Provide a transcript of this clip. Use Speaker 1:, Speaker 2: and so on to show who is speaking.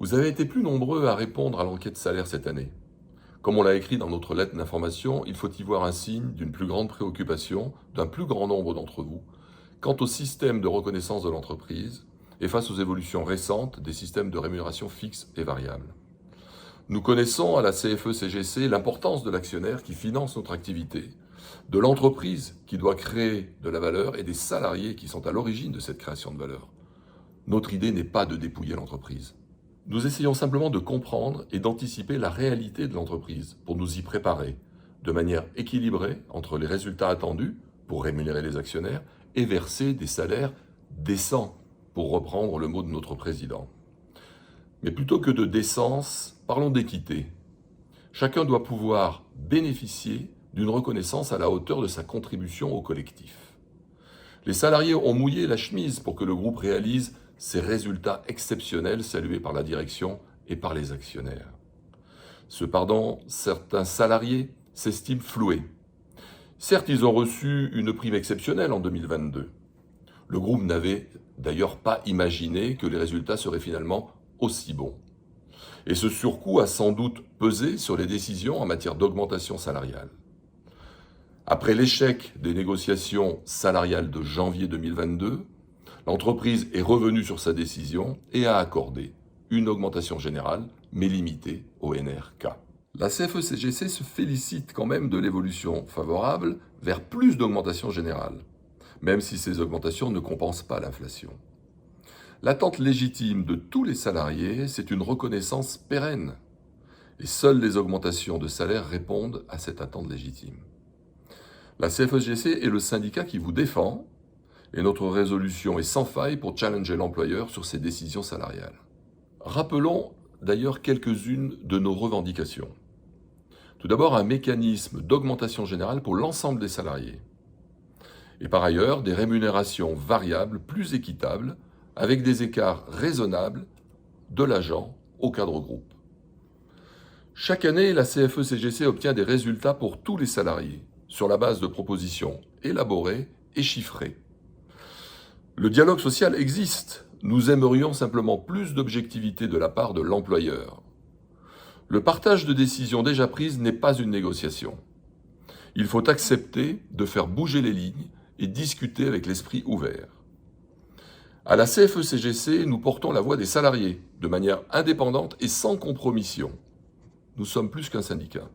Speaker 1: Vous avez été plus nombreux à répondre à l'enquête salaire cette année. Comme on l'a écrit dans notre lettre d'information, il faut y voir un signe d'une plus grande préoccupation d'un plus grand nombre d'entre vous quant au système de reconnaissance de l'entreprise et face aux évolutions récentes des systèmes de rémunération fixes et variables. Nous connaissons à la CFE-CGC l'importance de l'actionnaire qui finance notre activité, de l'entreprise qui doit créer de la valeur et des salariés qui sont à l'origine de cette création de valeur. Notre idée n'est pas de dépouiller l'entreprise. Nous essayons simplement de comprendre et d'anticiper la réalité de l'entreprise pour nous y préparer de manière équilibrée entre les résultats attendus pour rémunérer les actionnaires et verser des salaires décents, pour reprendre le mot de notre président. Mais plutôt que de décence, parlons d'équité. Chacun doit pouvoir bénéficier d'une reconnaissance à la hauteur de sa contribution au collectif. Les salariés ont mouillé la chemise pour que le groupe réalise ces résultats exceptionnels salués par la direction et par les actionnaires. Cependant, certains salariés s'estiment floués. Certes, ils ont reçu une prime exceptionnelle en 2022. Le groupe n'avait d'ailleurs pas imaginé que les résultats seraient finalement aussi bons. Et ce surcoût a sans doute pesé sur les décisions en matière d'augmentation salariale. Après l'échec des négociations salariales de janvier 2022, l'entreprise est revenue sur sa décision et a accordé une augmentation générale, mais limitée au NRK. La CFE-CGC se félicite quand même de l'évolution favorable vers plus d'augmentation générale, même si ces augmentations ne compensent pas l'inflation. L'attente légitime de tous les salariés, c'est une reconnaissance pérenne. Et seules les augmentations de salaire répondent à cette attente légitime. La CFE-CGC est le syndicat qui vous défend, et notre résolution est sans faille pour challenger l'employeur sur ses décisions salariales. Rappelons d'ailleurs quelques-unes de nos revendications. Tout d'abord, un mécanisme d'augmentation générale pour l'ensemble des salariés. Et par ailleurs, des rémunérations variables plus équitables, avec des écarts raisonnables de l'agent au cadre groupe. Chaque année, la CFE-CGC obtient des résultats pour tous les salariés, sur la base de propositions élaborées et chiffrées. Le dialogue social existe. Nous aimerions simplement plus d'objectivité de la part de l'employeur. Le partage de décisions déjà prises n'est pas une négociation. Il faut accepter de faire bouger les lignes et discuter avec l'esprit ouvert. À la CFE-CGC, nous portons la voix des salariés, de manière indépendante et sans compromission. Nous sommes plus qu'un syndicat.